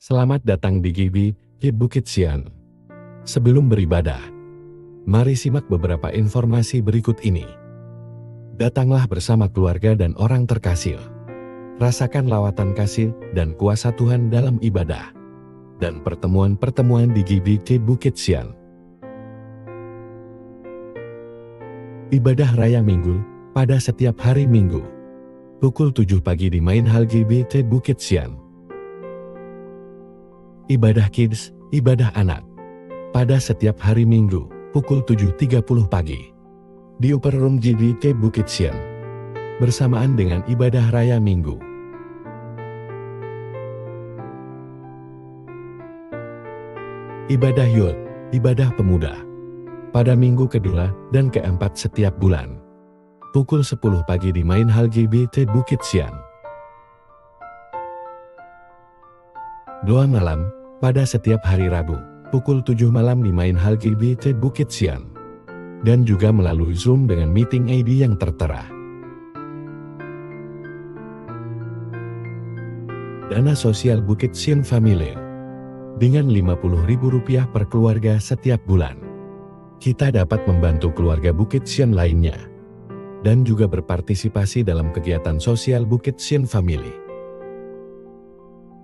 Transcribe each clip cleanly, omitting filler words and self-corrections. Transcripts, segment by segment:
Selamat datang di GBI Bukit Sian. Sebelum beribadah, mari simak beberapa informasi berikut ini. Datanglah bersama keluarga dan orang terkasih. Rasakan lawatan kasih dan kuasa Tuhan dalam ibadah dan pertemuan-pertemuan di GBI Bukit Sian. Ibadah Raya Minggu pada setiap hari Minggu. Pukul 7 pagi di Main Hall GBI Bukit Sian. Ibadah Kids, ibadah anak. Pada setiap hari Minggu, pukul 7.30 pagi. Di Upper Room GBI Bukit Sian. Bersamaan dengan ibadah Raya Minggu. Ibadah Youth, ibadah pemuda. Pada minggu kedua dan keempat setiap bulan. Pukul 10 pagi di Main Hall GBI Bukit Sian. Doa malam, pada setiap hari Rabu, pukul 7 malam di Main Hall GBI Bukit Sian. Dan juga melalui Zoom dengan meeting ID yang tertera. Dana sosial Bukit Sian Family. Dengan Rp50.000 per keluarga setiap bulan. Kita dapat membantu keluarga Bukit Sian lainnya. Dan juga berpartisipasi dalam kegiatan sosial Bukit Sian Family.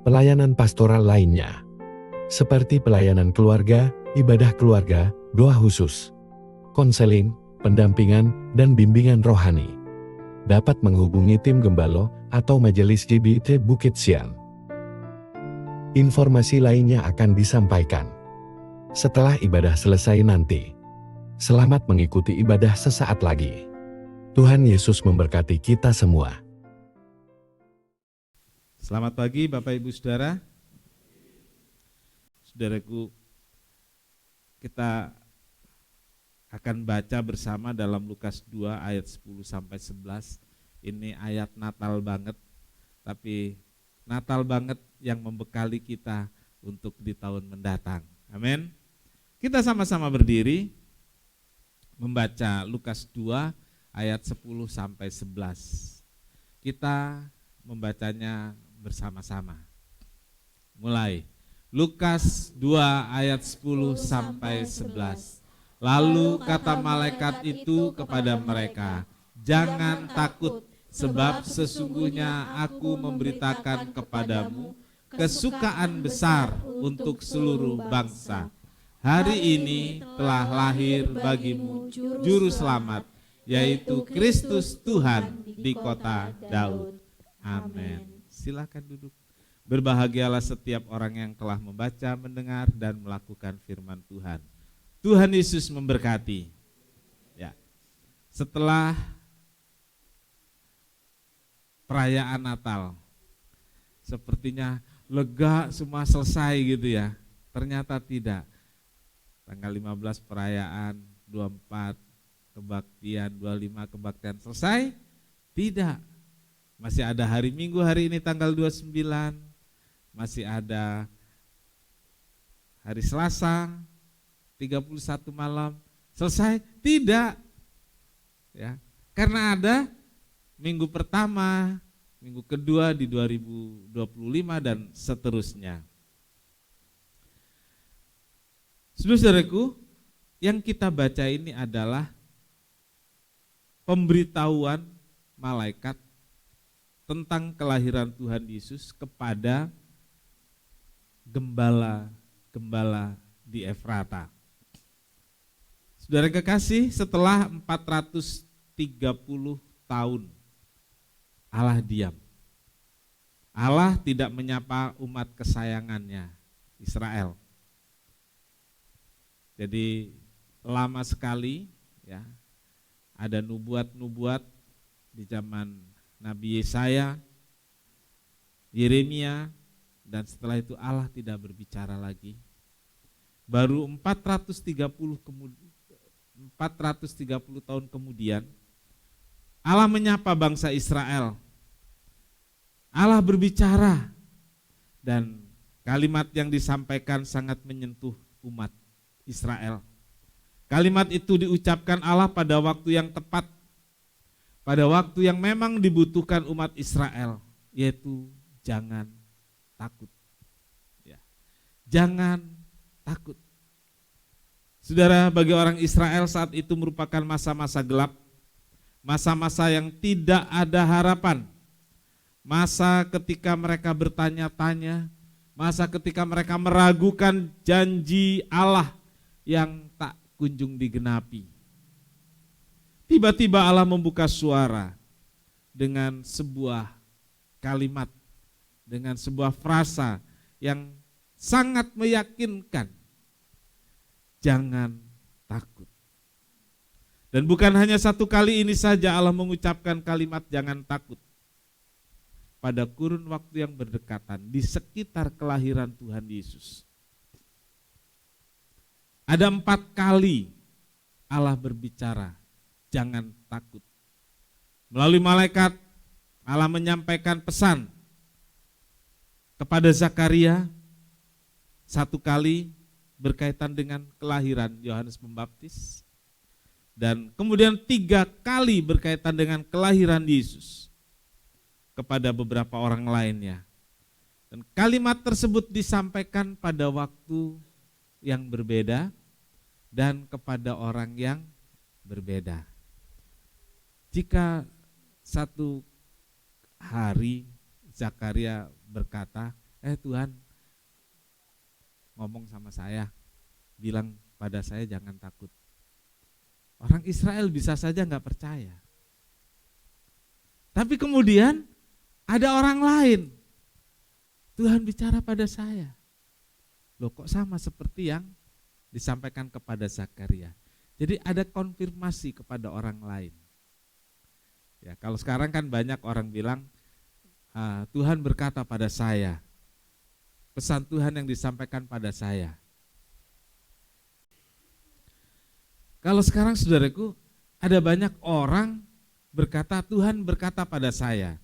Pelayanan pastoral lainnya, seperti pelayanan keluarga, ibadah keluarga, doa khusus, konseling, pendampingan, dan bimbingan rohani. Dapat menghubungi tim Gembalo atau Majelis GBI Bukit Sian. Informasi lainnya akan disampaikan setelah ibadah selesai nanti. Selamat mengikuti ibadah sesaat lagi. Tuhan Yesus memberkati kita semua. Selamat pagi Bapak Ibu Saudara. Saudaraku, kita akan baca bersama dalam Lukas 2 ayat 10-11. Ini ayat Natal banget, tapi Natal banget yang membekali kita untuk di tahun mendatang. Amin. Kita sama-sama berdiri membaca Lukas 2 ayat 10-11. Kita membacanya bersama-sama. Mulai. Lukas 2 ayat 10-11. Lalu kata malaikat itu kepada mereka, "Jangan takut, sebab sesungguhnya aku memberitakan kepadamu kesukaan besar untuk seluruh bangsa. Hari ini telah lahir bagimu juru selamat, yaitu Kristus Tuhan di kota Daud." Amin. Silakan duduk. Berbahagialah setiap orang yang telah membaca, mendengar, dan melakukan firman Tuhan. Tuhan Yesus memberkati. Ya. Setelah perayaan Natal, sepertinya lega, semua selesai gitu ya. Ternyata tidak. Tanggal 15 perayaan, 24 kebaktian, 25 kebaktian selesai? Tidak. Masih ada hari Minggu hari ini tanggal 29, masih ada hari Selasa 31 malam, selesai? Tidak. Ya, karena ada minggu pertama, minggu kedua di 2025 dan seterusnya. Saudaraku, yang kita baca ini adalah pemberitahuan malaikat tentang kelahiran Tuhan Yesus kepada gembala-gembala di Efrata. Saudara kekasih, setelah 430 tahun Allah diam. Allah tidak menyapa umat kesayangannya, Israel. Jadi lama sekali ya, ada nubuat-nubuat di zaman Nabi Yesaya, Yeremia, dan setelah itu Allah tidak berbicara lagi. Baru 430 tahun kemudian Allah menyapa bangsa Israel. Allah berbicara dan kalimat yang disampaikan sangat menyentuh umat Israel. Kalimat itu diucapkan Allah pada waktu yang tepat, pada waktu yang memang dibutuhkan umat Israel, yaitu jangan takut. Ya. jangan takut. Saudara, bagi orang Israel saat itu merupakan masa-masa gelap, masa-masa yang tidak ada harapan, masa ketika mereka bertanya-tanya, masa ketika mereka meragukan janji Allah yang tak kunjung digenapi. Tiba-tiba Allah membuka suara dengan sebuah kalimat, dengan sebuah frasa yang sangat meyakinkan. Jangan takut. Dan bukan hanya satu kali ini saja Allah mengucapkan kalimat jangan takut. Pada kurun waktu yang berdekatan di sekitar kelahiran Tuhan Yesus. Ada 4 kali Allah berbicara, jangan takut. Melalui malaikat, Allah menyampaikan pesan kepada Zakaria, 1 kali berkaitan dengan kelahiran Yohanes Pembaptis, dan kemudian 3 kali berkaitan dengan kelahiran Yesus kepada beberapa orang lainnya. Dan kalimat tersebut disampaikan pada waktu yang berbeda dan kepada orang yang berbeda. Jika satu hari Zakaria berkata, Tuhan ngomong sama saya, bilang pada saya jangan takut. Orang Israel bisa saja nggak percaya. Tapi kemudian ada orang lain, Tuhan bicara pada saya. Loh kok sama seperti yang disampaikan kepada Zakaria. Jadi ada konfirmasi kepada orang lain. Ya, kalau sekarang kan banyak orang bilang, Tuhan berkata pada saya, pesan Tuhan yang disampaikan pada saya. Kalau sekarang saudaraku, ada banyak orang berkata Tuhan berkata pada saya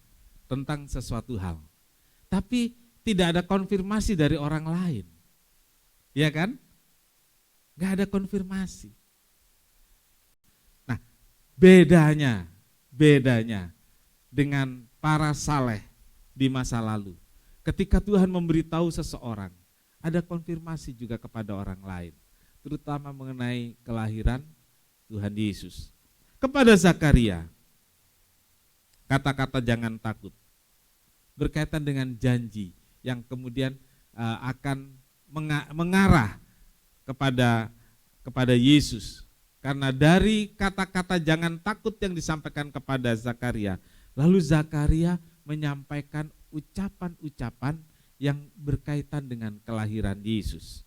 tentang sesuatu hal. Tapi tidak ada konfirmasi dari orang lain. Iya kan? Gak ada konfirmasi. Nah, bedanya dengan para saleh di masa lalu. Ketika Tuhan memberitahu seseorang, ada konfirmasi juga kepada orang lain, terutama mengenai kelahiran Tuhan Yesus. Kepada Zakaria, kata-kata jangan takut berkaitan dengan janji yang kemudian akan mengarah kepada Yesus. Karena dari kata-kata jangan takut yang disampaikan kepada Zakaria, lalu Zakaria menyampaikan ucapan-ucapan yang berkaitan dengan kelahiran Yesus.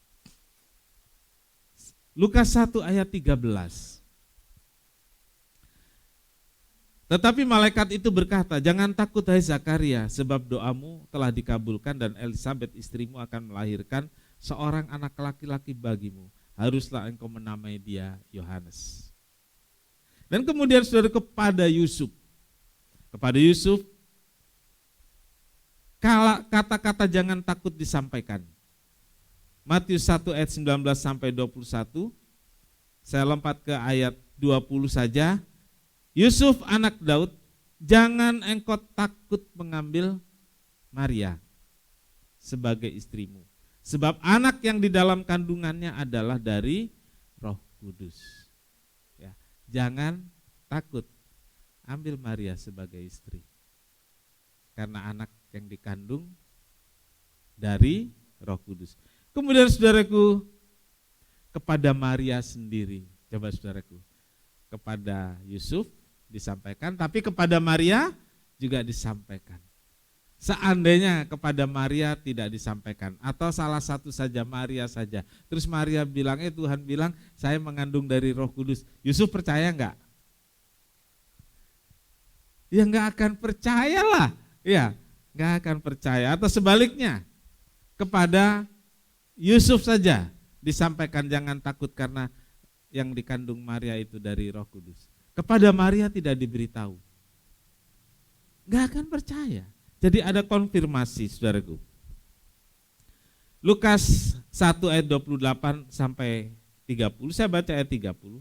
Lukas 1 ayat 13. Tetapi malaikat itu berkata, jangan takut hai Zakaria, sebab doamu telah dikabulkan dan Elisabet istrimu akan melahirkan seorang anak laki-laki bagimu. Haruslah engkau menamai dia Yohanes. Dan kemudian saudara kepada Yusuf. Kepada Yusuf, kata-kata jangan takut disampaikan. Matius 1 ayat 19 sampai 21. Saya lompat ke ayat 20 saja. Yusuf anak Daud, jangan engkau takut mengambil Maria sebagai istrimu. Sebab anak yang di dalam kandungannya adalah dari Roh Kudus. Ya, jangan takut ambil Maria sebagai istri. Karena anak yang dikandung dari Roh Kudus. Kemudian saudaraku, kepada Maria sendiri, coba saudaraku, kepada Yusuf disampaikan, tapi kepada Maria juga disampaikan. Seandainya kepada Maria tidak disampaikan, atau salah satu saja Maria saja, terus Maria bilang, Tuhan bilang saya mengandung dari Roh Kudus, Yusuf percaya enggak? Ya enggak akan percayalah, ya enggak akan percaya. Atau sebaliknya, kepada Yusuf saja disampaikan jangan takut karena yang dikandung Maria itu dari Roh Kudus. Kepada Maria tidak diberitahu, enggak akan percaya. Jadi ada konfirmasi saudaraku. Lukas 1 ayat 28 sampai 30, saya baca ayat 30.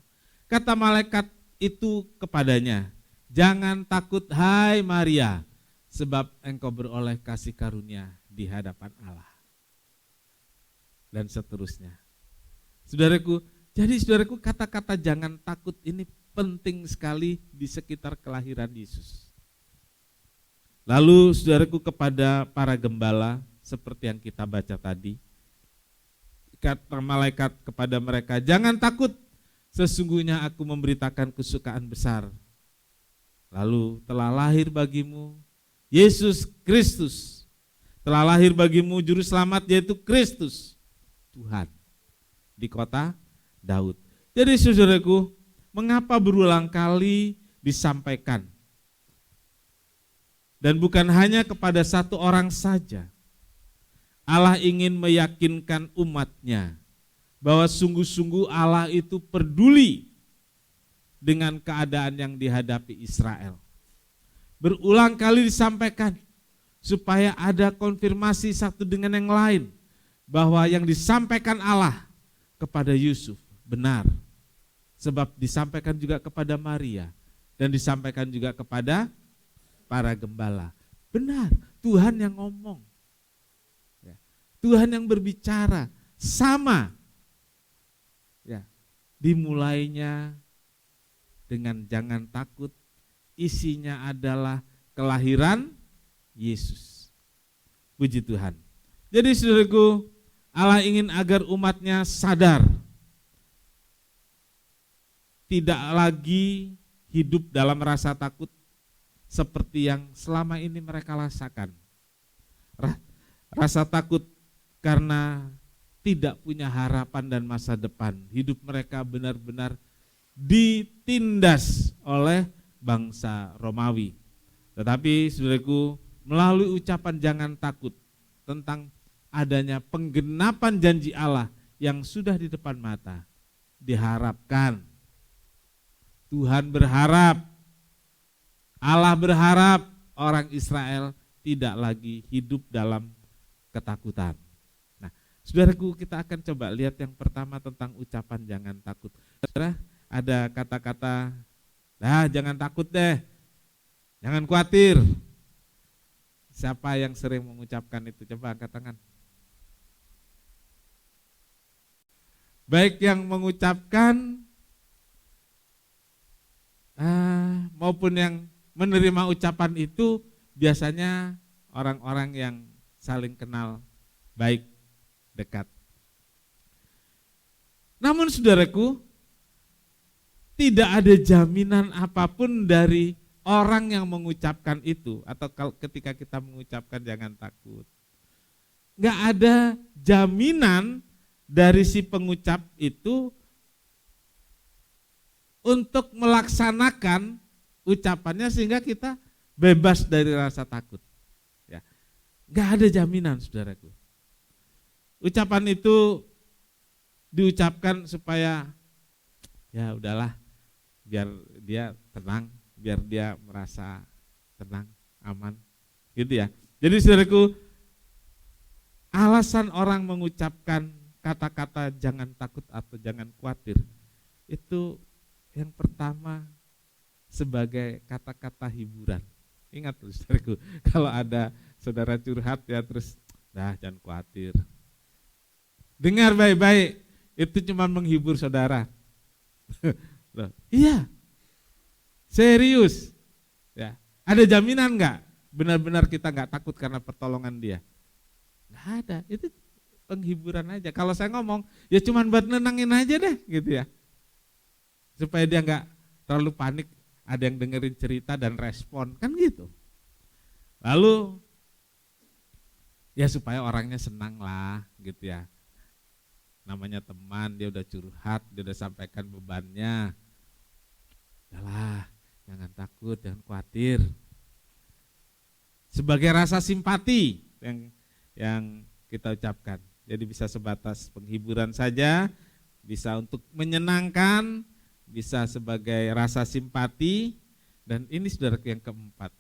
Kata malaikat itu kepadanya, jangan takut hai Maria, sebab engkau beroleh kasih karunia di hadapan Allah. dan seterusnya. Saudaraku, jadi saudaraku, kata-kata jangan takut ini penting sekali di sekitar kelahiran Yesus. Lalu saudaraku, kepada para gembala seperti yang kita baca tadi, kata malaikat kepada mereka, jangan takut, sesungguhnya aku memberitakan kesukaan besar. Lalu telah lahir bagimu Yesus Kristus, telah lahir bagimu juru selamat yaitu Kristus Tuhan di kota Daud. Jadi saudaraku, mengapa berulang kali disampaikan? Dan bukan hanya kepada satu orang saja. Allah ingin meyakinkan umatnya bahwa sungguh-sungguh Allah itu peduli dengan keadaan yang dihadapi Israel. Berulang kali disampaikan supaya ada konfirmasi satu dengan yang lain bahwa yang disampaikan Allah kepada Yusuf benar. Sebab disampaikan juga kepada Maria dan disampaikan juga kepada para gembala. Benar, Tuhan yang ngomong. Tuhan yang berbicara sama. Ya, dimulainya dengan jangan takut, isinya adalah kelahiran Yesus. Puji Tuhan. Jadi saudaraku, Allah ingin agar umatnya sadar, tidak lagi hidup dalam rasa takut seperti yang selama ini mereka rasakan. Rasa takut karena tidak punya harapan dan masa depan. Hidup mereka benar-benar ditindas oleh bangsa Romawi. Tetapi saudaraku, melalui ucapan jangan takut tentang adanya penggenapan janji Allah yang sudah di depan mata, diharapkan, Tuhan berharap, Allah berharap orang Israel tidak lagi hidup dalam ketakutan. Nah, saudaraku, kita akan coba lihat yang pertama tentang ucapan jangan takut. Saudara, ada kata-kata, jangan takut deh, jangan khawatir. Siapa yang sering mengucapkan itu? Coba angkat tangan. Baik yang mengucapkan maupun yang menerima ucapan itu biasanya orang-orang yang saling kenal baik, dekat. Namun saudaraku, tidak ada jaminan apapun dari orang yang mengucapkan itu, atau ketika kita mengucapkan jangan takut. Enggak ada jaminan dari si pengucap itu untuk melaksanakan ucapannya sehingga kita bebas dari rasa takut. Ya, enggak ada jaminan, saudaraku. Ucapan itu diucapkan supaya ya udahlah, biar dia tenang, biar dia merasa tenang, aman, gitu ya. Jadi saudaraku, alasan orang mengucapkan kata-kata jangan takut atau jangan khawatir itu yang pertama sebagai kata-kata hiburan. Ingat tuh saudaraku, kalau ada saudara curhat ya terus, jangan khawatir. Dengar baik-baik, itu cuma menghibur saudara. Iya, serius. Ya, ada jaminan enggak benar-benar kita enggak takut karena pertolongan dia? Enggak ada, itu penghiburan aja. Kalau saya ngomong, ya cuma buat nenangin aja deh, gitu ya. Supaya dia enggak terlalu panik, ada yang dengerin cerita dan respon, kan gitu. Lalu, ya supaya orangnya senang lah, gitu ya. Namanya teman, dia udah curhat, dia udah sampaikan bebannya. Udahlah, jangan takut, jangan khawatir. Sebagai rasa simpati yang kita ucapkan. Jadi bisa sebatas penghiburan saja, bisa untuk menyenangkan, bisa sebagai rasa simpati, dan ini saudara yang keempat.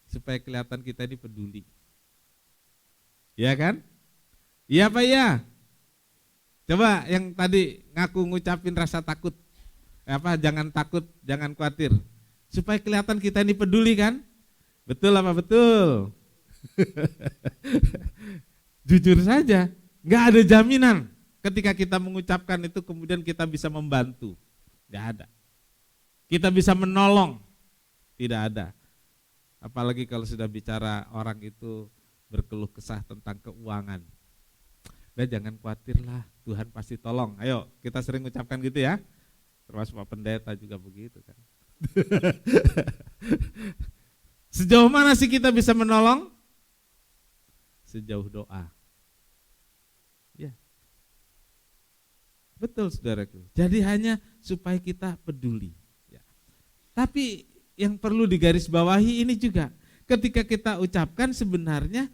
Supaya kelihatan kita ini peduli. Iya kan? Iya Pak ya? Coba yang tadi ngaku ngucapin rasa takut, jangan takut, jangan khawatir. Supaya kelihatan kita ini peduli kan? Betul apa betul? Jujur saja, Nggak ada jaminan ketika kita mengucapkan itu kemudian kita bisa membantu. Nggak ada. Kita bisa menolong. Tidak ada. Apalagi kalau sudah bicara orang itu berkeluh kesah tentang keuangan. Udah jangan khawatirlah, Tuhan pasti tolong. Ayo kita sering ucapkan gitu ya. Termasuk Pak Pendeta juga begitu kan. Sejauh mana sih kita bisa menolong? Sejauh doa. Ya. Betul saudaraku. Jadi hanya supaya kita peduli. Ya. Tapi yang perlu digarisbawahi ini juga, ketika kita ucapkan sebenarnya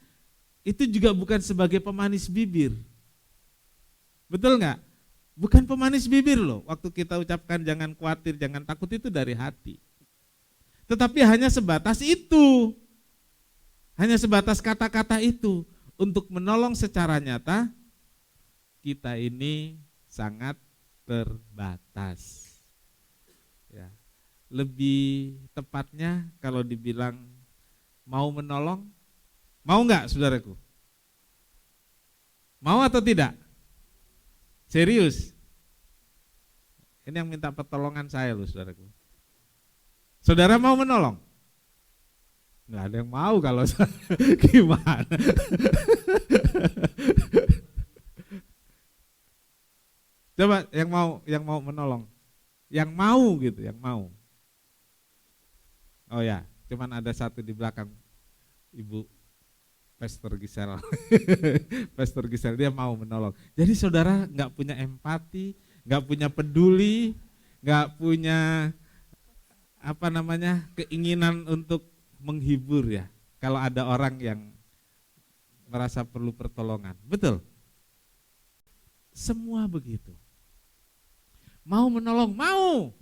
itu juga bukan sebagai pemanis bibir. Betul nggak? Bukan pemanis bibir loh. Waktu kita ucapkan jangan khawatir, jangan takut itu dari hati. Tetapi hanya sebatas itu. Hanya sebatas kata-kata itu. Untuk menolong secara nyata, kita ini sangat terbatas. Ya. Lebih tepatnya kalau dibilang mau menolong, mau nggak saudaraku? Mau atau tidak? Serius? Ini yang minta pertolongan saya loh saudaraku. Saudara mau menolong? Nggak ada yang mau kalau gimana? Coba yang mau menolong, yang mau gitu, yang mau. Oh ya, cuman ada satu di belakang, Ibu Pastor Gisel. Pastor Gisel dia mau menolong. Jadi saudara nggak punya empati, nggak punya peduli, nggak punya keinginan untuk menghibur ya. Kalau ada orang yang merasa perlu pertolongan, betul? Semua begitu. Mau menolong, mau.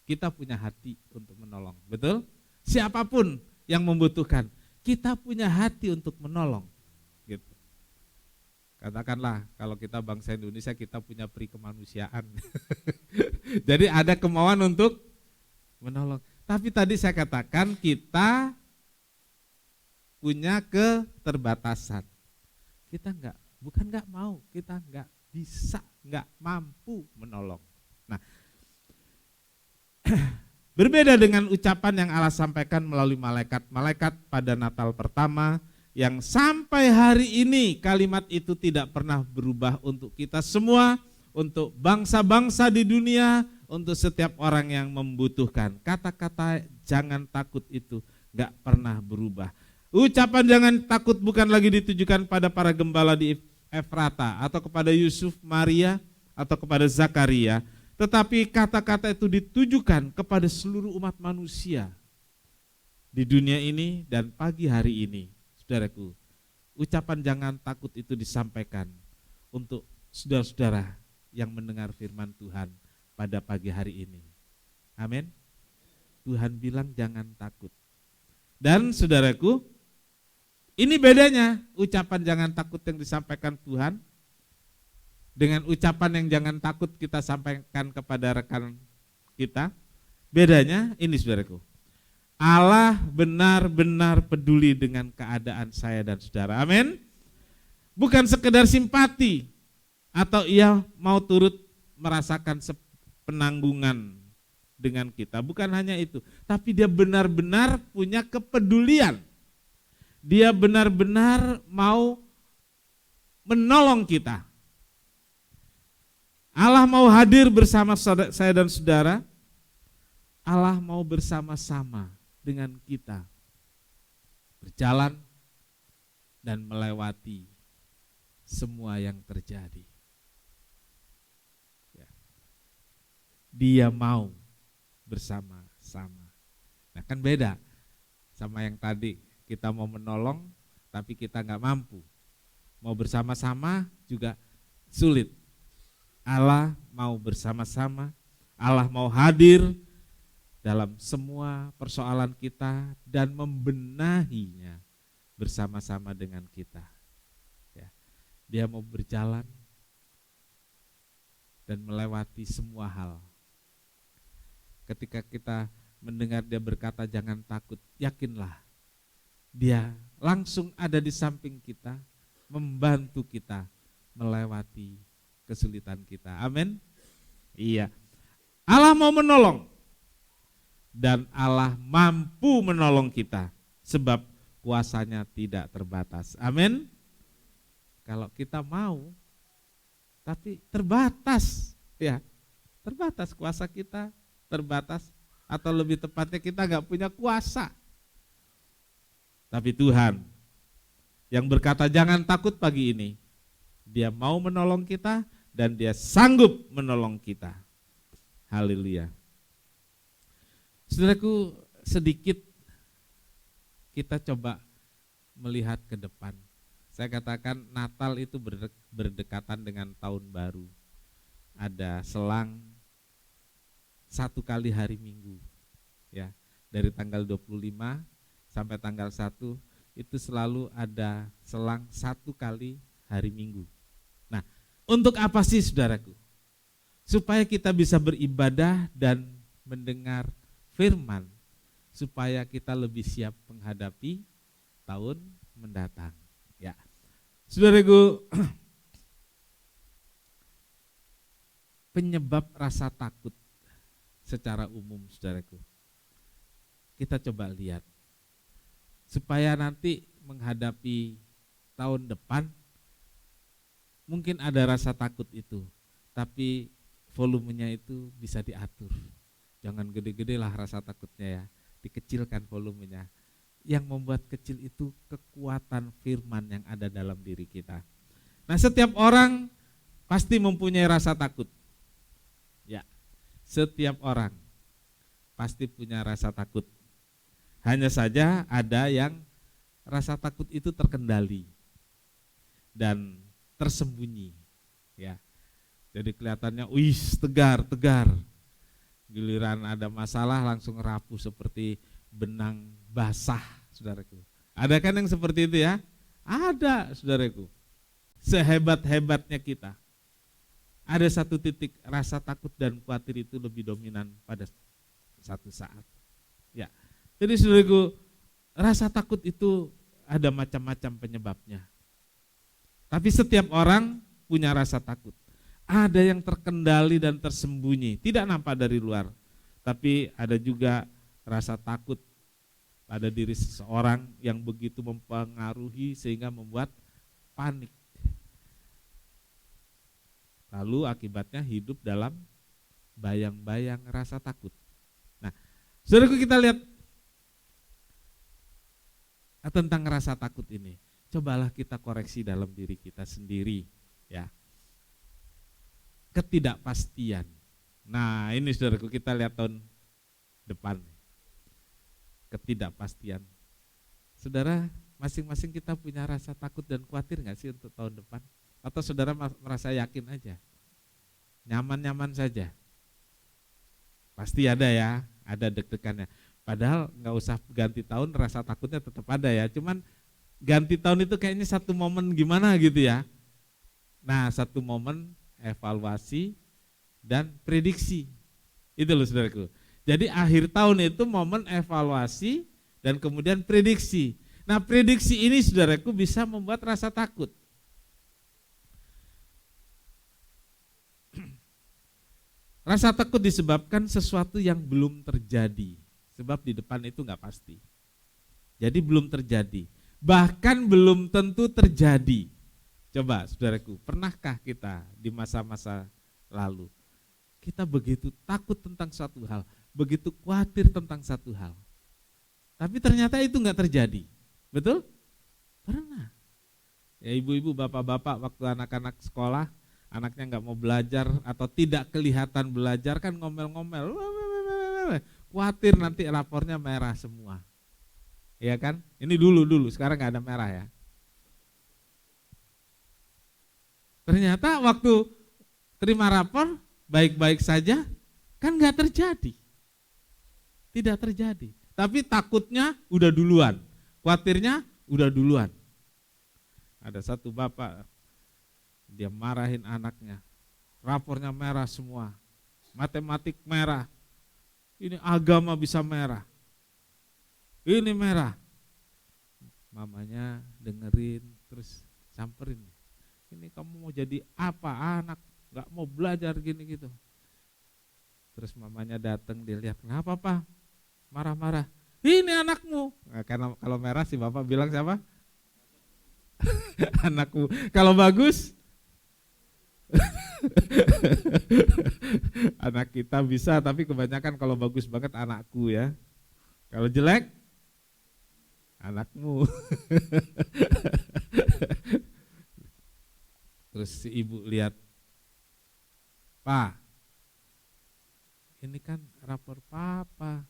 Kita punya hati untuk menolong, betul? Siapapun yang membutuhkan, kita punya hati untuk menolong. Gitu. Katakanlah kalau kita bangsa Indonesia kita punya peri kemanusiaan. Jadi ada kemauan untuk menolong. Tapi tadi saya katakan kita punya keterbatasan. Kita bukan nggak mau, kita nggak bisa, nggak mampu menolong. Nah, berbeda dengan ucapan yang Allah sampaikan melalui malaikat pada Natal pertama, yang sampai hari ini kalimat itu tidak pernah berubah untuk kita semua, untuk bangsa-bangsa di dunia, untuk setiap orang yang membutuhkan. Kata-kata jangan takut itu gak pernah berubah. Ucapan jangan takut bukan lagi ditujukan pada para gembala di Efrata atau kepada Yusuf, Maria atau kepada Zakaria, tetapi kata-kata itu ditujukan kepada seluruh umat manusia di dunia ini dan pagi hari ini. Saudaraku, ucapan jangan takut itu disampaikan untuk saudara-saudara yang mendengar firman Tuhan pada pagi hari ini. Amin. Tuhan bilang jangan takut. Dan saudaraku, ini bedanya ucapan jangan takut yang disampaikan Tuhan dengan ucapan yang jangan takut kita sampaikan kepada rekan kita. Bedanya ini saudaraku. Allah benar-benar peduli dengan keadaan saya dan saudara. Amin. Bukan sekedar simpati atau ia mau turut merasakan penanggungan dengan kita. Bukan hanya itu, tapi dia benar-benar punya kepedulian. Dia benar-benar mau menolong kita. Allah mau hadir bersama saya dan saudara. Allah mau bersama-sama dengan kita berjalan dan melewati semua yang terjadi. Dia mau bersama-sama. Nah kan beda sama yang tadi, kita mau menolong tapi kita nggak mampu. Mau bersama-sama juga sulit. Allah mau bersama-sama, Allah mau hadir dalam semua persoalan kita dan membenahinya bersama-sama dengan kita. Ya. Dia mau berjalan dan melewati semua hal. Ketika kita mendengar dia berkata jangan takut, yakinlah dia langsung ada di samping kita, membantu kita melewati kesulitan kita. Amin. Iya. Allah mau menolong dan Allah mampu menolong kita sebab kuasanya tidak terbatas. Amin. Kalau kita mau tapi terbatas, ya. Terbatas kuasa kita, terbatas, atau lebih tepatnya kita nggak punya kuasa. Tapi Tuhan yang berkata jangan takut pagi ini, Dia mau menolong kita dan Dia sanggup menolong kita. Haleluya. Saudaraku, sedikit kita coba melihat ke depan. Saya katakan Natal itu berdekatan dengan tahun baru. Ada selang 1 kali hari Minggu. Ya, dari tanggal 25 sampai tanggal 1 itu selalu ada selang 1 kali hari Minggu. Nah, untuk apa sih saudaraku? Supaya kita bisa beribadah dan mendengar firman, supaya kita lebih siap menghadapi tahun mendatang. Ya, saudaraku, penyebab rasa takut secara umum, saudaraku, kita coba lihat. Supaya nanti menghadapi tahun depan, mungkin ada rasa takut itu, tapi volumenya itu bisa diatur. Jangan gede-gede lah rasa takutnya ya, dikecilkan volumenya. Yang membuat kecil itu kekuatan firman yang ada dalam diri kita. Nah, setiap orang pasti mempunyai rasa takut. Ya, setiap orang pasti punya rasa takut. Hanya saja ada yang rasa takut itu terkendali dan tersembunyi, ya. Jadi kelihatannya, tegar. Giliran ada masalah langsung rapuh seperti benang basah, saudaraku. Ada kan yang seperti itu ya? Ada, saudaraku. Sehebat-hebatnya kita, ada satu titik rasa takut dan khawatir itu lebih dominan pada satu saat. Ya. Jadi saudaraku, rasa takut itu ada macam-macam penyebabnya. Tapi setiap orang punya rasa takut. Ada yang terkendali dan tersembunyi, tidak nampak dari luar. Tapi ada juga rasa takut pada diri seseorang yang begitu mempengaruhi sehingga membuat panik. Lalu akibatnya hidup dalam bayang-bayang rasa takut. Nah, saudaraku, kita lihat tentang rasa takut ini. Cobalah kita koreksi dalam diri kita sendiri, ya. Ketidakpastian. Nah, ini saudaraku, kita lihat tahun depan. Ketidakpastian. Saudara, masing-masing kita punya rasa takut dan khawatir enggak sih untuk tahun depan? Atau saudara merasa yakin aja? Nyaman-nyaman saja? Pasti ada ya, ada deg-degannya. Padahal nggak usah ganti tahun, rasa takutnya tetap ada ya. Cuman ganti tahun itu kayaknya satu momen gimana gitu ya. Nah, satu momen evaluasi dan prediksi. Itu loh saudaraku. Jadi akhir tahun itu momen evaluasi dan kemudian prediksi. Nah, prediksi ini saudaraku bisa membuat rasa takut. Rasa takut disebabkan sesuatu yang belum terjadi. Sebab di depan itu enggak pasti. Jadi belum terjadi. Bahkan belum tentu terjadi. Coba saudaraku, pernahkah kita di masa-masa lalu, kita begitu takut tentang suatu hal, begitu khawatir tentang satu hal. Tapi ternyata itu enggak terjadi. Betul? Pernah. Ya ibu-ibu, bapak-bapak waktu anak-anak sekolah, anaknya enggak mau belajar atau tidak kelihatan belajar kan ngomel-ngomel. Khawatir nanti rapornya merah semua. Iya kan? Ini dulu, sekarang nggak ada merah ya. Ternyata waktu terima rapor baik-baik saja, kan nggak terjadi. Tidak terjadi. Tapi takutnya udah duluan, khawatirnya udah duluan. Ada satu bapak, dia marahin anaknya, rapornya merah semua, matematik merah. Ini agama bisa merah. Ini merah. Mamanya dengerin terus samperin. Ini kamu mau jadi apa anak? Nggak mau belajar gini gitu. Terus mamanya datang, dilihat, kenapa Pak? Marah-marah. Ini anakmu. Nah, karena kalau merah si bapak bilang siapa? Anakku. Kalau bagus, anak kita bisa, tapi kebanyakan kalau bagus banget anakku ya. Kalau jelek, anakmu. Terus si ibu lihat, Pak, ini kan rapor papa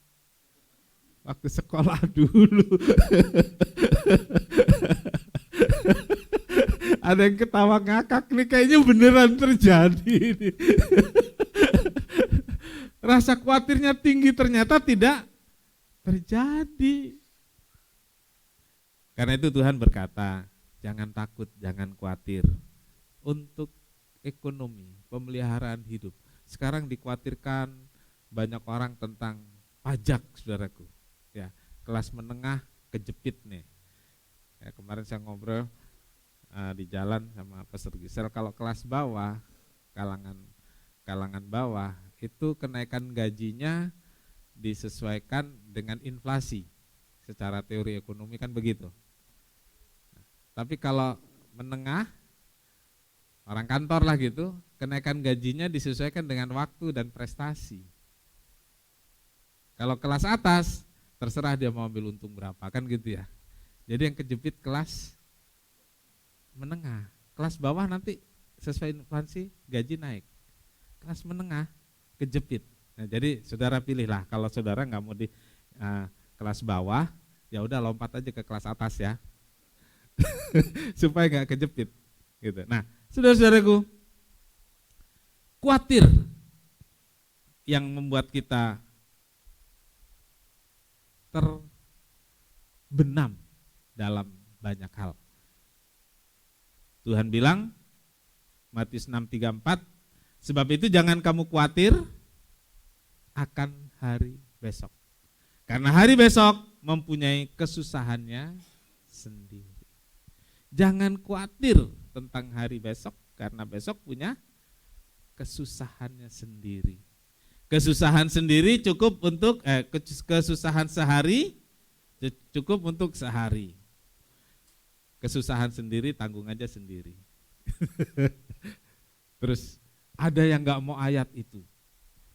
waktu sekolah dulu. Ada yang ketawa ngakak nih, kayaknya beneran terjadi nih. Rasa khawatirnya tinggi, ternyata tidak terjadi. Karena itu Tuhan berkata, jangan takut, jangan khawatir. Untuk ekonomi, pemeliharaan hidup. Sekarang dikhawatirkan banyak orang tentang pajak, saudaraku. Ya, kelas menengah kejepit nih. Ya, kemarin saya ngobrol di jalan sama Pastor Gisel, kalau kelas bawah, kalangan bawah itu kenaikan gajinya disesuaikan dengan inflasi. Secara teori ekonomi kan begitu. Tapi kalau menengah, orang kantor lah gitu, kenaikan gajinya disesuaikan dengan waktu dan prestasi. Kalau kelas atas, terserah dia mau ambil untung berapa, kan gitu ya. Jadi yang kejepit kelas menengah. Kelas bawah nanti sesuai inflasi gaji naik. Kelas menengah kejepit. Nah, jadi saudara pilihlah, kalau saudara nggak mau di kelas bawah, ya udah lompat aja ke kelas atas ya. Supaya nggak kejepit gitu. Nah, saudara-saudaraku, khawatir yang membuat kita terbenam dalam banyak hal. Tuhan bilang, Matius 6:34, sebab itu jangan kamu khawatir akan hari besok. Karena hari besok mempunyai kesusahannya sendiri. Jangan khawatir tentang hari besok, karena besok punya kesusahannya sendiri. Kesusahan sendiri cukup untuk kesusahan sehari cukup untuk sehari. Kesusahan sendiri tanggung aja sendiri. Terus ada yang nggak mau ayat itu,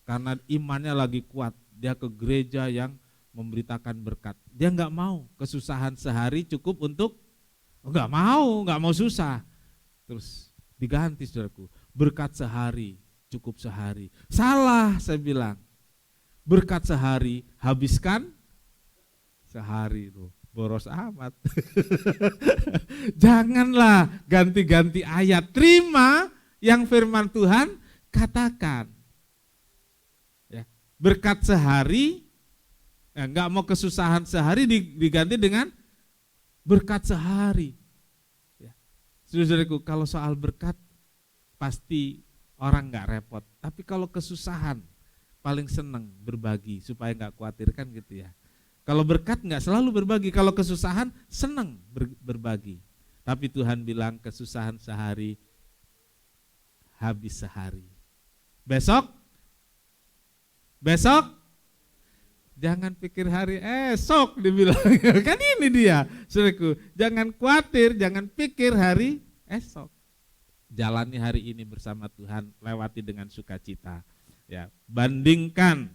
karena imannya lagi kuat, dia ke gereja yang memberitakan berkat. Dia nggak mau kesusahan sehari cukup untuk, nggak mau susah. Terus diganti, saudaraku, berkat sehari cukup sehari. Salah, saya bilang. Berkat sehari habiskan sehari, loh, boros amat. Janganlah ganti-ganti ayat. Terima yang firman Tuhan katakan. Ya, berkat sehari, nggak mau kesusahan sehari diganti dengan berkat sehari. Ya. Saudaraku, kalau soal berkat pasti orang nggak repot. Tapi kalau kesusahan paling seneng berbagi supaya nggak khawatir, kan gitu ya. Kalau berkat nggak selalu berbagi, kalau kesusahan senang berbagi. Tapi Tuhan bilang kesusahan sehari, habis sehari. Besok, jangan pikir hari esok, dibilang. Kan ini dia, saudaraku. Jangan khawatir, jangan pikir hari esok. Jalani hari ini bersama Tuhan, lewati dengan sukacita. Ya, bandingkan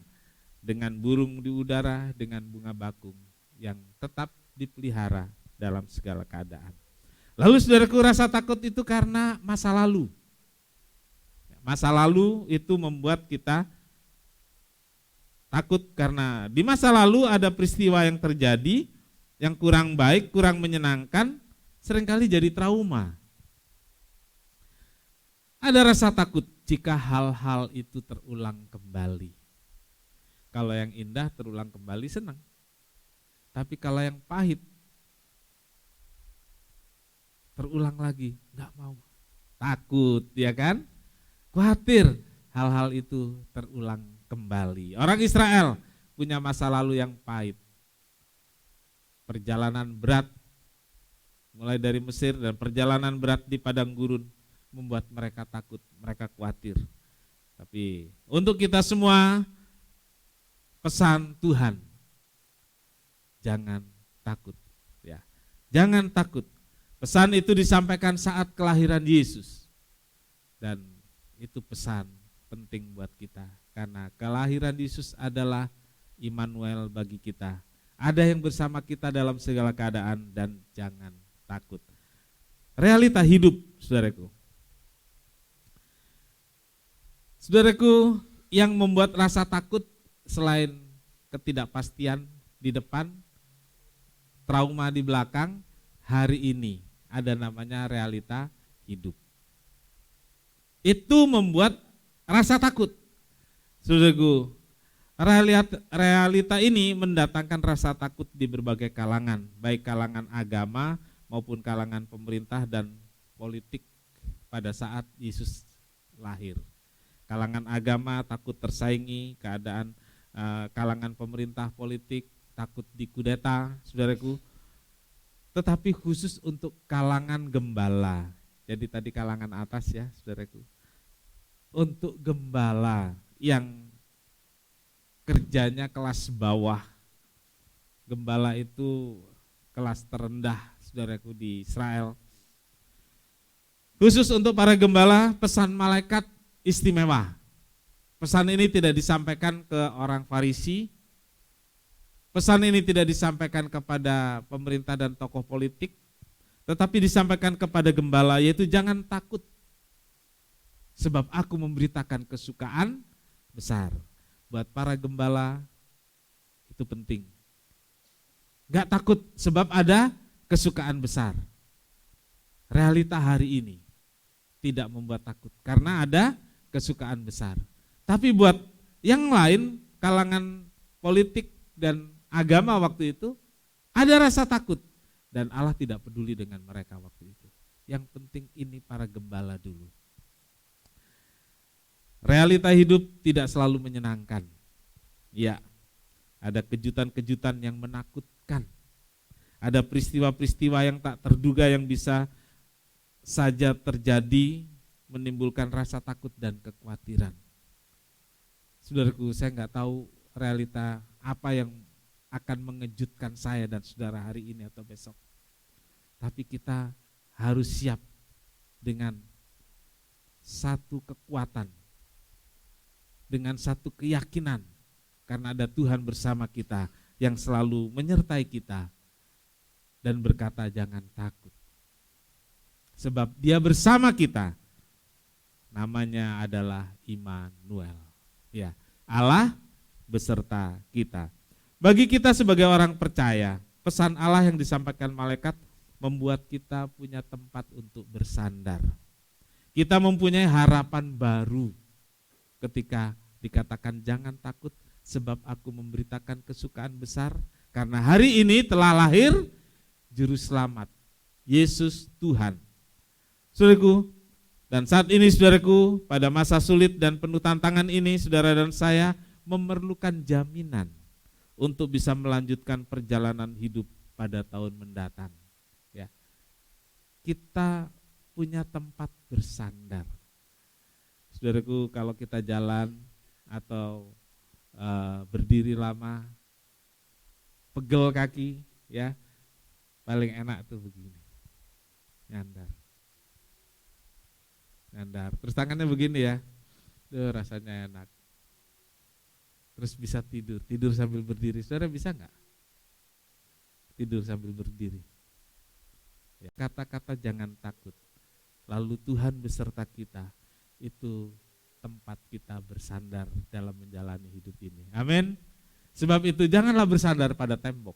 dengan burung di udara, dengan bunga bakung yang tetap dipelihara dalam segala keadaan. Lalu saudaraku, rasa takut itu karena masa lalu. Masa lalu itu membuat kita takut karena di masa lalu ada peristiwa yang terjadi yang kurang baik, kurang menyenangkan, seringkali jadi trauma. Ada rasa takut jika hal-hal itu terulang kembali. Kalau yang indah terulang kembali senang. Tapi kalau yang pahit terulang lagi, enggak mau. Takut, ya kan? Khawatir hal-hal itu terulang kembali. Orang Israel punya masa lalu yang pahit. Perjalanan berat mulai dari Mesir, dan perjalanan berat di padang gurun membuat mereka takut, mereka khawatir. Tapi untuk kita semua, pesan Tuhan, jangan takut. Ya, jangan takut. Pesan itu disampaikan saat kelahiran Yesus. Dan itu pesan penting buat kita. Karena kelahiran Yesus adalah Immanuel bagi kita. Ada yang bersama kita dalam segala keadaan dan jangan takut. Realita hidup, saudaraku. Saudaraku, yang membuat rasa takut selain ketidakpastian di depan, trauma di belakang, hari ini ada namanya realita hidup. Itu membuat rasa takut. Saudaraku, realita ini mendatangkan rasa takut di berbagai kalangan, baik kalangan agama maupun kalangan pemerintah dan politik pada saat Yesus lahir. Kalangan agama takut tersaingi, kalangan pemerintah politik takut dikudeta, saudaraku. Tetapi khusus untuk kalangan gembala. Jadi tadi kalangan atas ya, saudaraku. Untuk gembala yang kerjanya kelas bawah. Gembala itu kelas terendah, saudaraku, di Israel. Khusus untuk para gembala, pesan malaikat istimewa. Pesan ini tidak disampaikan ke orang Farisi. Pesan ini tidak disampaikan kepada pemerintah dan tokoh politik, tetapi disampaikan kepada gembala, yaitu jangan takut, sebab aku memberitakan kesukaan besar. Buat para gembala itu penting. Gak takut sebab ada kesukaan besar. Realita hari ini tidak membuat takut karena ada kesukaan besar. Tapi buat yang lain, kalangan politik dan agama waktu itu, ada rasa takut. Dan Allah tidak peduli dengan mereka waktu itu. Yang penting ini para gembala dulu. Realita hidup tidak selalu menyenangkan. Ya, ada kejutan-kejutan yang menakutkan. Ada peristiwa-peristiwa yang tak terduga yang bisa saja terjadi, menimbulkan rasa takut dan kekhawatiran. Saudaraku, saya nggak tahu realita apa yang akan mengejutkan saya dan saudara hari ini atau besok. Tapi kita harus siap dengan satu kekuatan, dengan satu keyakinan, karena ada Tuhan bersama kita yang selalu menyertai kita dan berkata jangan takut. Sebab Dia bersama kita, namanya adalah Immanuel. Ya, Allah beserta kita. Bagi kita sebagai orang percaya, pesan Allah yang disampaikan malaikat membuat kita punya tempat untuk bersandar. Kita mempunyai harapan baru ketika dikatakan jangan takut sebab aku memberitakan kesukaan besar, karena hari ini telah lahir juru selamat, Yesus Tuhan. Saudaraku, dan saat ini saudaraku, pada masa sulit dan penuh tantangan ini, saudara dan saya memerlukan jaminan untuk bisa melanjutkan perjalanan hidup pada tahun mendatang. Ya, kita punya tempat bersandar. Saudaraku, kalau kita jalan atau berdiri lama, pegel kaki, ya paling enak tuh begini, nyandar. Terus tangannya begini ya, rasanya enak. Terus bisa tidur sambil berdiri. Saudara bisa nggak? Tidur sambil berdiri. Ya, kata-kata jangan takut. Lalu Tuhan beserta kita, itu tempat kita bersandar dalam menjalani hidup ini. Amin. Sebab itu janganlah bersandar pada tembok.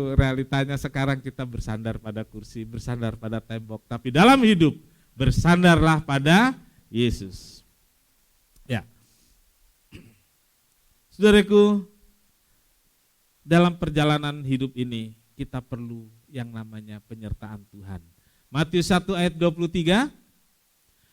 Realitanya sekarang kita bersandar pada kursi, bersandar pada tembok. Tapi dalam hidup bersandarlah pada Yesus. Ya. Saudaraku, dalam perjalanan hidup ini kita perlu yang namanya penyertaan Tuhan. Matius 1 ayat 23,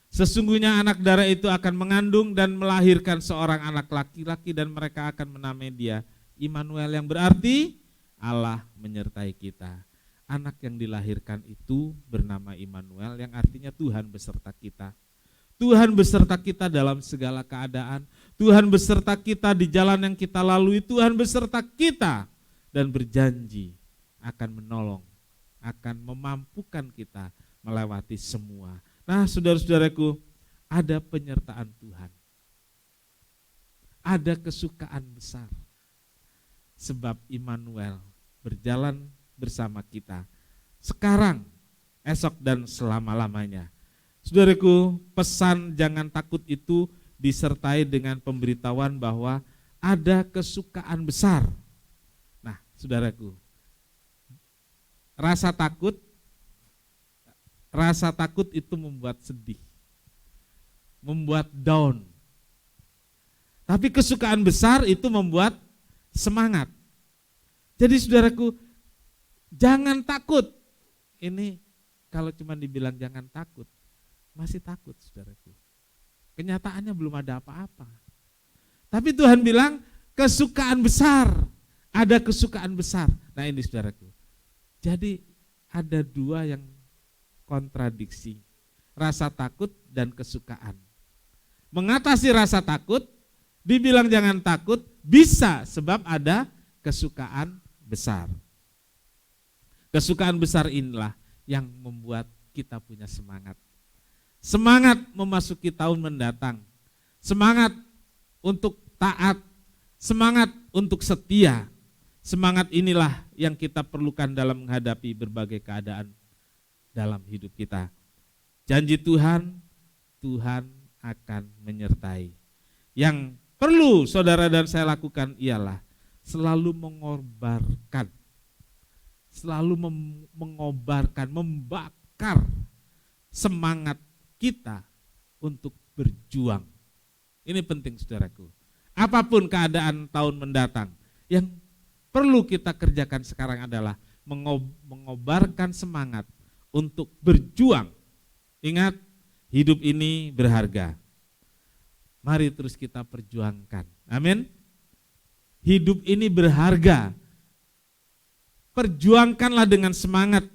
sesungguhnya anak darah itu akan mengandung dan melahirkan seorang anak laki-laki dan mereka akan menamai dia Immanuel, yang berarti Allah menyertai kita. anak yang dilahirkan itu bernama Immanuel, yang artinya Tuhan beserta kita. Tuhan beserta kita dalam segala keadaan. Tuhan beserta kita di jalan yang kita lalui. Tuhan beserta kita dan berjanji akan menolong, akan memampukan kita melewati semua. Nah, saudara-saudaraku, ada penyertaan Tuhan. Ada kesukaan besar. Sebab Immanuel berjalan bersama kita sekarang, esok, dan selama-lamanya. Saudaraku, pesan jangan takut itu disertai dengan pemberitahuan bahwa ada kesukaan besar. Nah, saudaraku, rasa takut itu membuat sedih, membuat down. Tapi kesukaan besar itu membuat semangat. Jadi saudaraku, jangan takut. Ini kalau cuma dibilang jangan takut, masih takut saudaraku. Kenyataannya belum ada apa-apa. Tapi Tuhan bilang kesukaan besar, ada kesukaan besar. Nah ini saudaraku. Jadi ada dua yang kontradiksi, rasa takut dan kesukaan. Mengatasi rasa takut, dibilang jangan takut, bisa sebab ada kesukaan besar. Kesukaan besar inilah yang membuat kita punya semangat. Semangat memasuki tahun mendatang. Semangat untuk taat. Semangat untuk setia. Semangat inilah yang kita perlukan dalam menghadapi berbagai keadaan dalam hidup kita. Janji Tuhan, Tuhan akan menyertai. Yang perlu saudara dan saya lakukan ialah selalu mengorbankan, membakar semangat kita untuk berjuang. Ini penting saudaraku. Apapun keadaan tahun mendatang, yang perlu kita kerjakan sekarang adalah mengobarkan semangat untuk berjuang. Ingat, hidup ini berharga. Mari terus kita perjuangkan. Amin. Hidup ini berharga. Perjuangkanlah dengan semangat.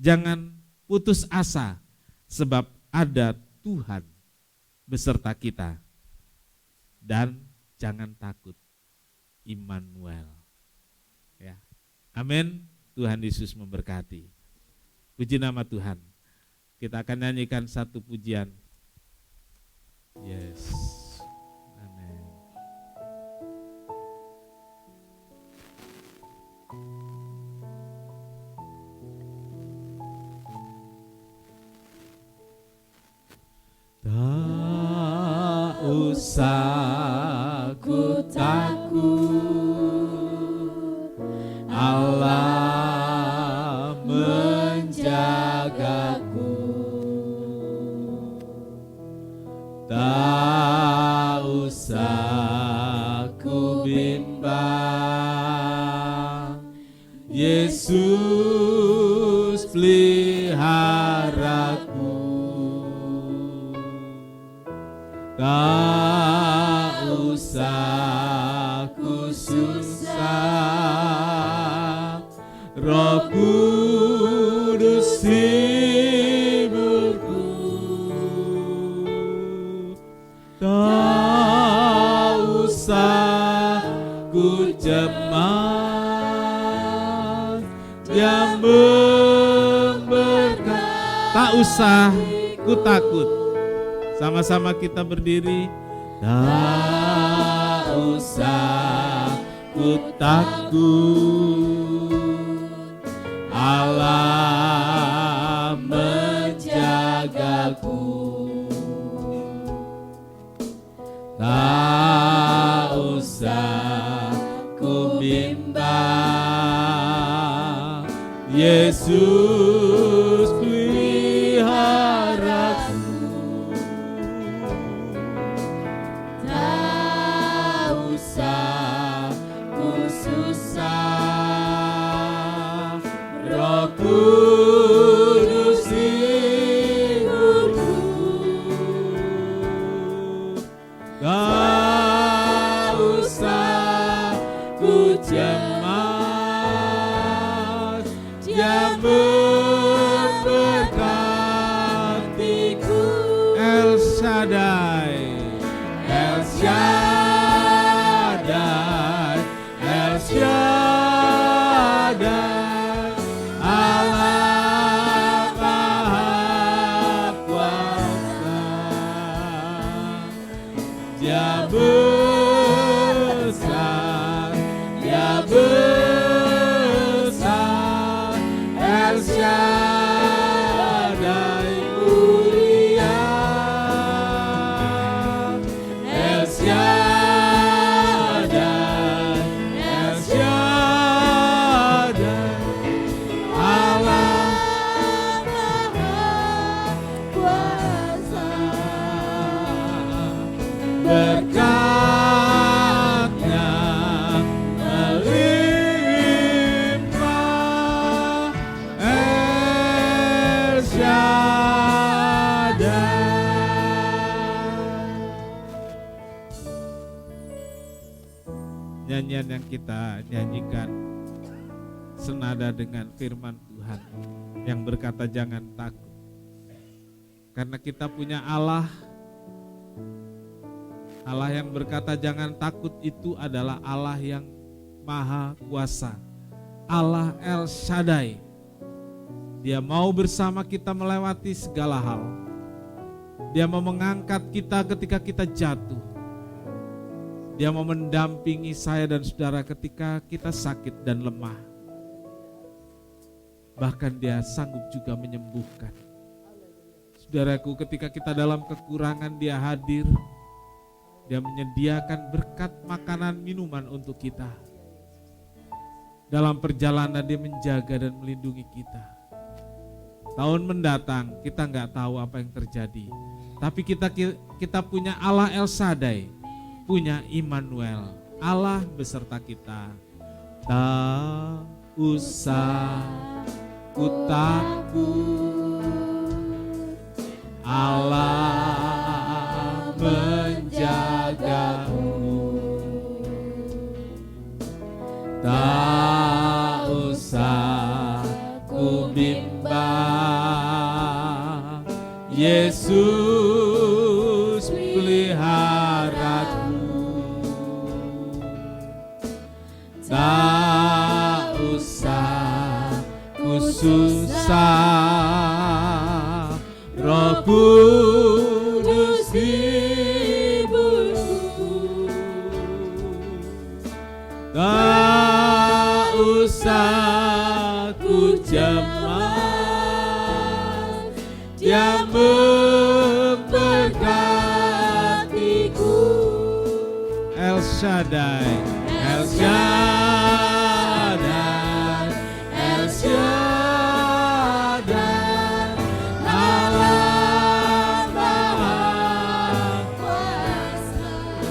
Jangan putus asa, sebab ada Tuhan beserta kita. Dan jangan takut, Immanuel. Ya. Amin. Tuhan Yesus memberkati. Puji nama Tuhan. Kita akan nyanyikan satu pujian. Yes. Amin. Tak usah ku takut, Allah menjagaku. Tak usah ku bimbang, Yesus peliharaku. Tak usah ku susah, Roh Kudus hiburku. Tak usah ku cemas, Dia memberkati. Tak usah ku takut. Sama-sama kita berdiri. Tak usah ku takut, Allah menjagaku. Tak usah ku bimbang, Yesus peliharaku. Tak usah ku susah, Roh Kudus hidupku. Tak usah ku cemas, Dia Shaddai, El Shaddai, El Shaddai, Allah Maha Kuasa. Dia besar, Dia besar, El Shaddai mulia, El Shaddai, El Shaddai, Allah Maha Kuasa. Berkat-Nya melimpah, El Shaddai. Nyanyian yang kita nyanyikan senada dengan firman Tuhan yang berkata jangan takut. Karena kita punya Allah yang berkata jangan takut itu adalah Allah yang maha kuasa. Allah El Shaddai. Dia mau bersama kita melewati segala hal. Dia mau mengangkat kita ketika kita jatuh. Dia mau mendampingi saya dan saudara ketika kita sakit dan lemah. Bahkan Dia sanggup juga menyembuhkan. Saudaraku, ketika kita dalam kekurangan Dia hadir. Dia menyediakan berkat makanan minuman untuk kita. Dalam perjalanan Dia menjaga dan melindungi kita. Tahun mendatang kita nggak tahu apa yang terjadi. Tapi kita punya Allah El Shaddai, punya Immanuel, Allah beserta kita. Tak usah ku takut, Allah menjagamu. Tak usah ku bimbang, Yesus peliharaku. Tak usah ku susah, Roh Kudus hiburku. Tak usah ku cemas, Dia memberkatiku. El Shaddai, El Shaddai, El Shaddai, Allah Maha Kuasa.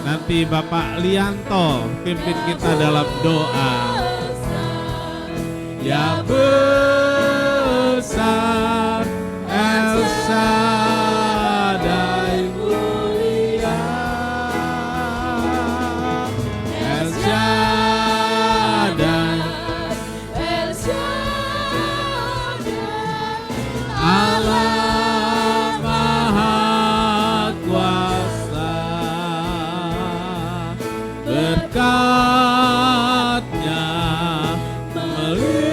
Nanti Bapak Lianto pimpin kita dalam doa. Ya besar, El Shaddai mulia, El Shaddai, El Shaddai, Allah Maha Kuasa. Berkat-Nya melimpah,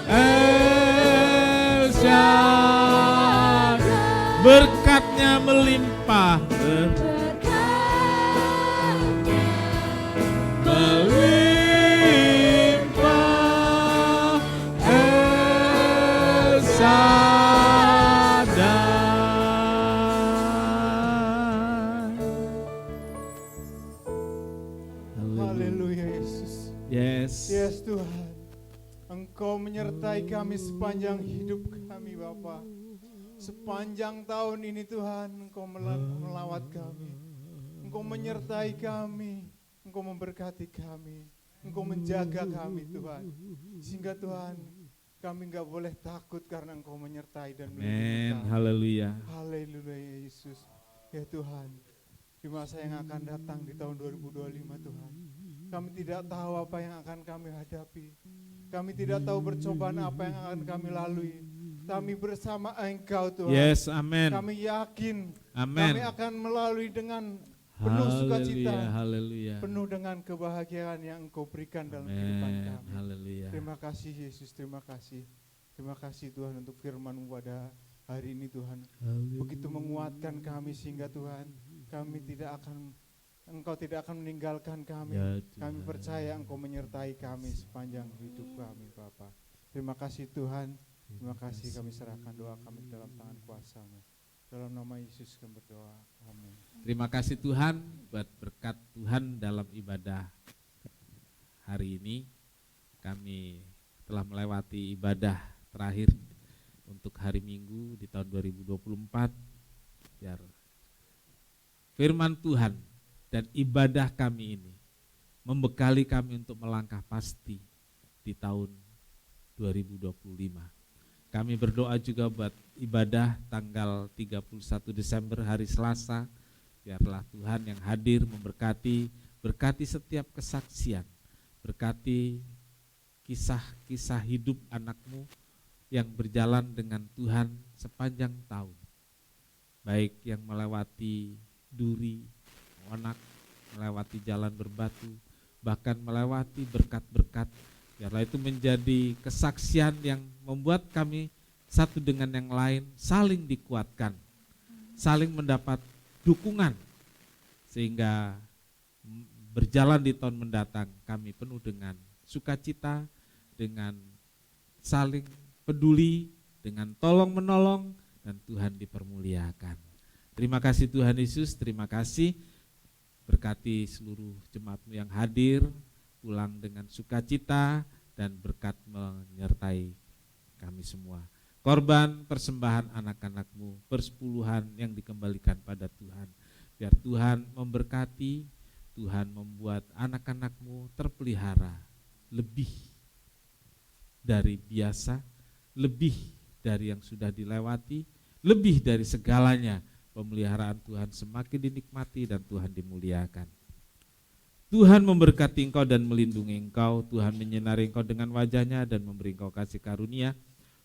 El Shaddai. Berkat-Nya melimpah, melimpah, El Shaddai. Haleluya Yesus. Yes. Yes Tuhan, Engkau menyertai kami sepanjang hidup kami Bapa. Sepanjang tahun ini Tuhan, Engkau melawat kami, Engkau menyertai kami, Engkau memberkati kami, Engkau menjaga kami Tuhan. Sehingga Tuhan, kami enggak boleh takut karena Engkau menyertai dan melindungi Amen. kami. Haleluya. Haleluya Yesus. Ya Tuhan, di masa yang akan datang di tahun 2025 Tuhan, kami tidak tahu apa yang akan kami hadapi. Kami tidak tahu percobaan apa yang akan kami lalui. Kami bersama Engkau Tuhan. Yes, amin. Kami yakin Amin. kami akan melalui dengan penuh sukacita, Haleluya. penuh dengan kebahagiaan yang Engkau berikan dalam kehidupan Amin. kami. Haleluya. Terima kasih Yesus, terima kasih. Terima kasih Tuhan untuk firman-Mu pada hari ini Tuhan. Begitu menguatkan kami sehingga Tuhan kami Engkau tidak akan meninggalkan kami. Ya, Kami Tuhan. percaya Engkau menyertai kami sepanjang hidup kami Bapa. Terima kasih Tuhan. Terima kasih, kami serahkan doa kami dalam tangan kuasa-Mu. Dalam nama Yesus kami berdoa. Amin. Terima kasih Tuhan buat berkat Tuhan dalam ibadah hari ini. Kami telah melewati ibadah terakhir untuk hari Minggu di tahun 2024. Biar firman Tuhan dan ibadah kami ini membekali kami untuk melangkah pasti di tahun 2025. Kami berdoa juga buat ibadah tanggal 31 Desember hari Selasa. Biarlah Tuhan yang hadir memberkati, berkati setiap kesaksian, berkati kisah-kisah hidup anak-Mu yang berjalan dengan Tuhan sepanjang tahun. Baik yang melewati duri, onak, melewati jalan berbatu, bahkan melewati berkat-berkat. Biarlah itu menjadi kesaksian yang membuat kami satu dengan yang lain saling dikuatkan, saling mendapat dukungan, sehingga berjalan di tahun mendatang kami penuh dengan sukacita, dengan saling peduli, dengan tolong menolong, dan Tuhan dipermuliakan. Terima kasih Tuhan Yesus, terima kasih. Berkati seluruh jemaat-Mu yang hadir, pulang dengan sukacita dan berkat menyertai kami semua. Korban persembahan anak-anak-Mu, persepuluhan yang dikembalikan pada Tuhan. Biar Tuhan memberkati, Tuhan membuat anak-anak-Mu terpelihara lebih dari biasa, lebih dari yang sudah dilewati, lebih dari segalanya. Pemeliharaan Tuhan semakin dinikmati dan Tuhan dimuliakan. Tuhan memberkati engkau dan melindungi engkau. Tuhan menyinari engkau dengan wajahnya dan memberi engkau kasih karunia.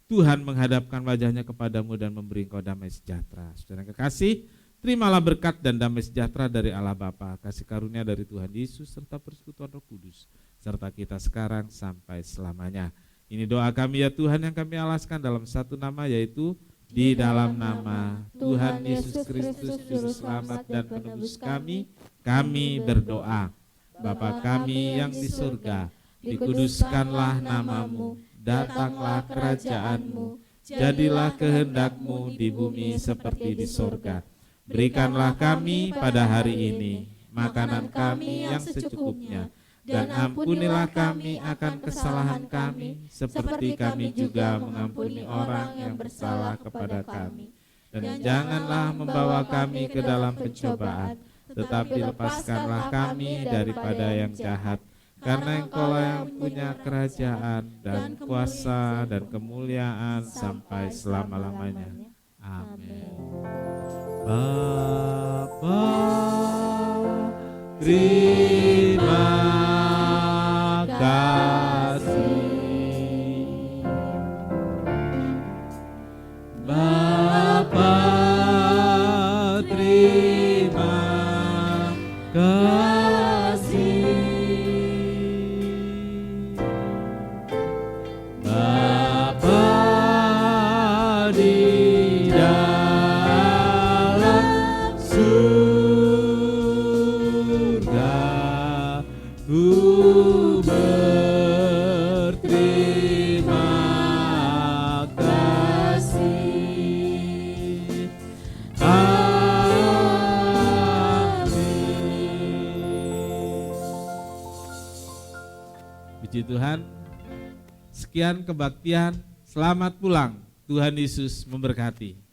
Tuhan menghadapkan wajahnya kepadamu dan memberi engkau damai sejahtera. Saudara kekasih, terimalah berkat dan damai sejahtera dari Allah Bapa, kasih karunia dari Tuhan Yesus serta persekutuan Roh Kudus serta kita sekarang sampai selamanya. Ini doa kami ya Tuhan yang kami alaskan dalam satu nama, yaitu di dalam nama Tuhan Yesus Kristus Juru Selamat dan Penebus kami berdoa. Bapa kami yang di surga, dikuduskanlah nama-Mu, datanglah kerajaan-Mu, jadilah kehendak-Mu di bumi seperti di surga. Berikanlah kami pada hari ini makanan kami yang secukupnya, dan ampunilah kami akan kesalahan kami, seperti kami juga mengampuni orang yang bersalah kepada kami. Dan janganlah membawa kami ke dalam pencobaan, tetapi lepaskanlah kami daripada yang jahat, karena Engkau-lah yang punya kerajaan dan kuasa dan kemuliaan sampai selama-lamanya. Amin. Bapa, terima kasih. Bapa, terima kasih. Bapa di dalam surga, ku berterima kasih. Puji Tuhan. Sekian kebaktian, selamat pulang. Tuhan Yesus memberkati.